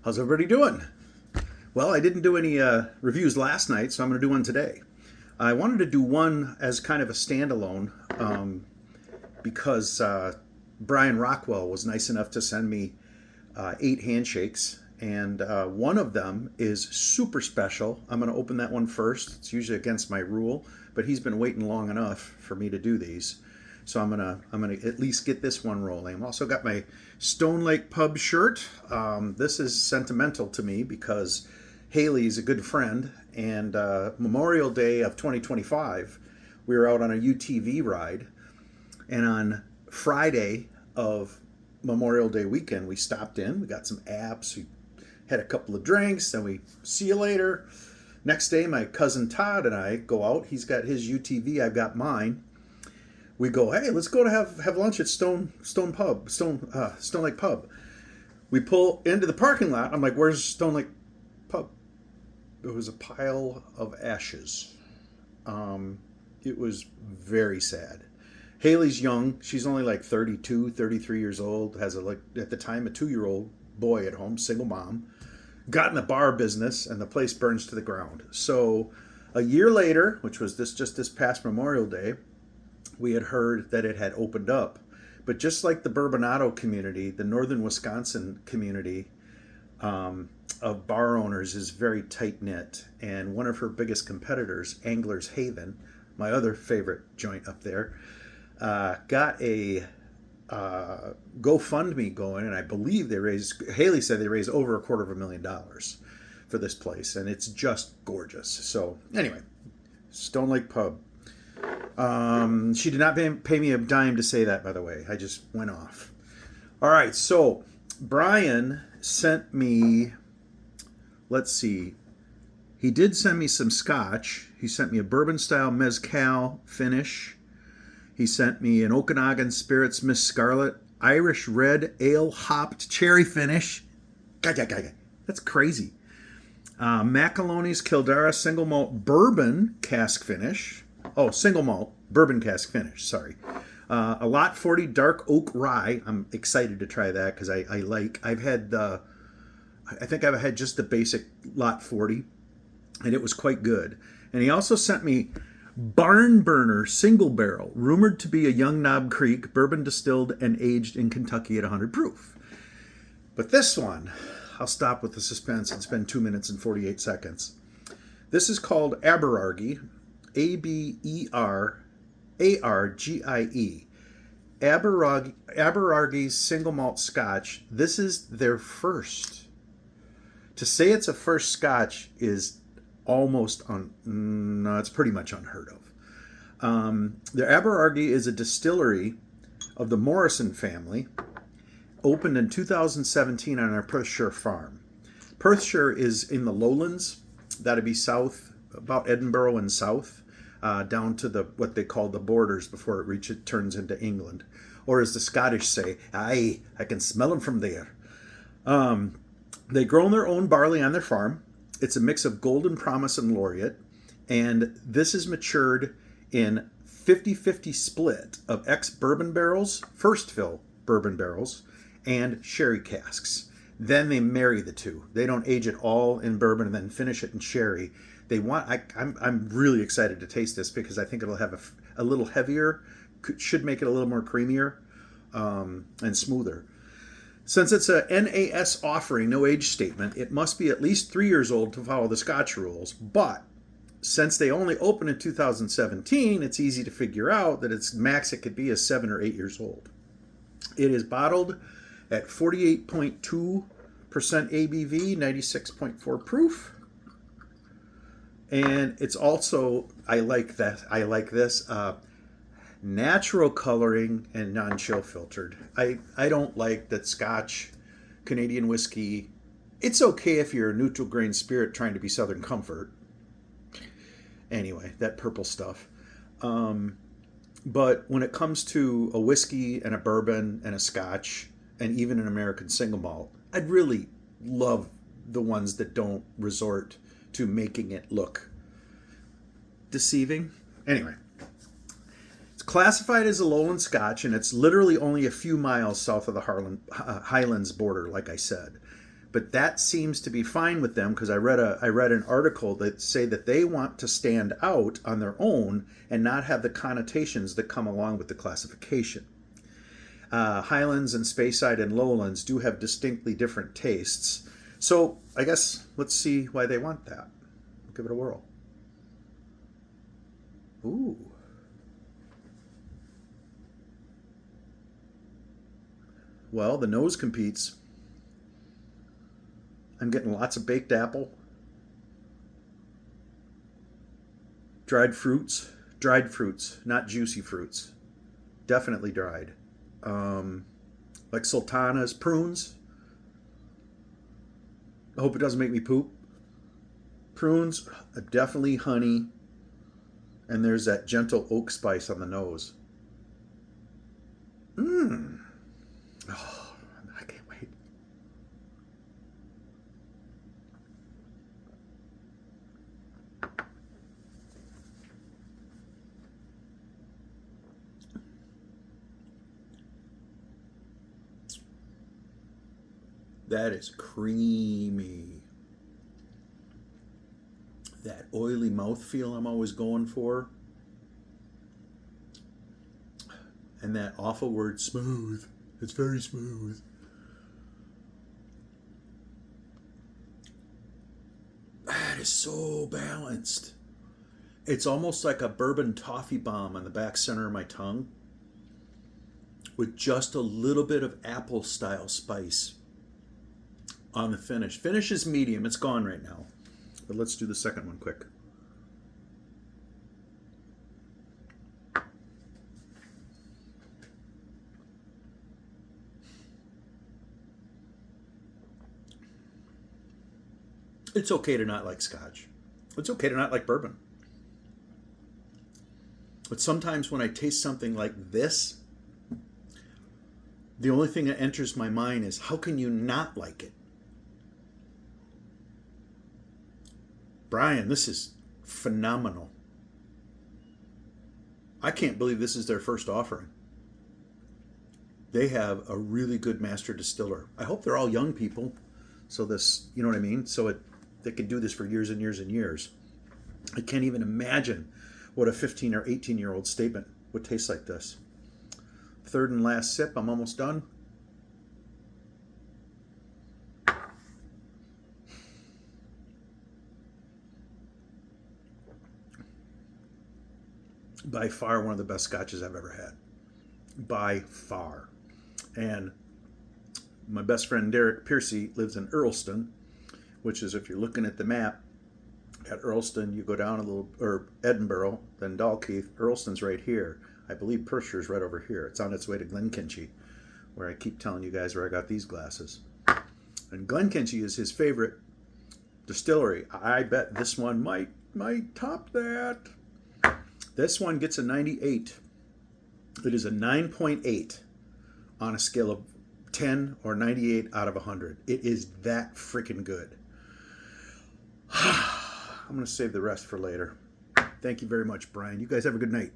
How's everybody doing? Well, I didn't do any reviews last night, so I'm going to do one today. I wanted to do one as kind of a standalone because Brian Rockwell was nice enough to send me 8 handshakes, and one of them is super special. I'm going to open that one first. It's usually against my rule, but he's been waiting long enough for me to do these. So I'm gonna at least get this one rolling. I've also got my Stone Lake Pub shirt. This is sentimental to me because Haley's a good friend, and Memorial Day of 2025, we were out on a UTV ride, and on Friday of Memorial Day weekend, we stopped in. We got some apps. We had a couple of drinks, and we see you later. Next day, my cousin Todd and I go out. He's got his UTV. I've got mine. We go, hey, let's go to have lunch at Stone Lake Pub. We pull into the parking lot. I'm like, where's Stone Lake Pub? It was a pile of ashes. It was very sad. Haley's young. She's only like 32, 33 years old. Has at the time a 2-year-old boy at home, single mom. Got in the bar business, and the place burns to the ground. So a year later, which was this past Memorial Day, we had heard that it had opened up. But just like the Bourbonado community, the northern Wisconsin community of bar owners is very tight-knit. And one of her biggest competitors, Angler's Haven, my other favorite joint up there, got a GoFundMe going, and I believe Haley said they raised over $250,000 for this place, and it's just gorgeous. So anyway, Stone Lake Pub. She did not pay me a dime to say that, by the way. I just went off. All right, so Brian sent me, let's see, he did send me some Scotch. He sent me a bourbon-style mezcal finish. He sent me an Okanagan Spirits Miss Scarlet Irish Red Ale Hopped Cherry finish. That's crazy. Macaloni's Kildare Single Malt Bourbon Cask Finish. Oh, single malt bourbon cask finish. Sorry, a Lot 40 dark oak rye. I'm excited to try that because I think I've had just the basic Lot 40, and it was quite good. And he also sent me Barn Burner Single Barrel, rumored to be a young Knob Creek bourbon distilled and aged in Kentucky at 100 proof. But this one, I'll stop with the suspense and spend 2 minutes and 48 seconds. This is called Aberargie. Aberargie. Aberargie's single malt Scotch. This is their first. To say it's a first Scotch is it's pretty much unheard of. The Aberargie is a distillery of the Morrison family, opened in 2017 on our Perthshire farm. Perthshire is in the lowlands. That'd be south, about Edinburgh and south. Down to what they call the borders before it turns into England. Or as the Scottish say, aye, I can smell them from there. They grow their own barley on their farm. It's a mix of Golden Promise and Laureate. And this is matured in 50-50 split of ex-bourbon barrels, first fill bourbon barrels, and sherry casks. Then they marry the two. They don't age it all in bourbon and then finish it in sherry. I'm really excited to taste this because I think it'll have a little heavier, should make it a little more creamier and smoother. Since it's a NAS offering, no age statement, it must be at least 3 years old to follow the Scotch rules. But since they only opened in 2017, it's easy to figure out that its max it could be is 7 or 8 years old. It is bottled at 48.2% ABV, 96.4 proof. And it's also, I like this, natural coloring and non-chill filtered. I don't like that Scotch, Canadian whiskey, it's okay if you're a neutral grain spirit trying to be Southern Comfort. Anyway, that purple stuff. But when it comes to a whiskey and a bourbon and a Scotch and even an American single malt, I'd really love the ones that don't resort to making it look deceiving. Anyway, it's classified as a lowland Scotch, and it's literally only a few miles south of the Highlands border, like I said. But that seems to be fine with them because I read an article that say that they want to stand out on their own and not have the connotations that come along with the classification. Highlands and Speyside and Lowlands do have distinctly different tastes. So I guess let's see why they want that. Give it a whirl. Ooh. Well, the nose competes. I'm getting lots of baked apple, dried fruits, not juicy fruits, definitely dried. Like sultanas, prunes. I hope it doesn't make me poop. Prunes, definitely honey, and there's that gentle oak spice on the nose. Mmm. Oh, I can't wait. That is creamy. That oily mouthfeel I'm always going for. And that awful word, smooth. It's very smooth. That is so balanced. It's almost like a bourbon toffee bomb on the back center of my tongue with just a little bit of apple style spice on the finish. Finish is medium. It's gone right now. But let's do the second one quick. It's okay to not like Scotch. It's okay to not like bourbon. But sometimes when I taste something like this, the only thing that enters my mind is, how can you not like it? Brian, this is phenomenal. I can't believe this is their first offering. They have a really good master distiller. I hope they're all young people. So this, you know what I mean? So they could do this for years and years and years. I can't even imagine what a 15 or 18-year-old statement would taste like this. Third and last sip, I'm almost done. By far one of the best scotches I've ever had. By far. And my best friend Derek Piercy lives in Earlston, which is, if you're looking at the map, at Earlston, you go down a little, or Edinburgh, then Dalkeith. Earlston's right here. I believe Perthshire's right over here. It's on its way to Glenkinchie, where I keep telling you guys where I got these glasses. And Glenkinchie is his favorite distillery. I bet this one might top that. This one gets a 98. It is a 9.8 on a scale of 10 or 98 out of 100. It is that freaking good. I'm going to save the rest for later. Thank you very much, Brian. You guys have a good night.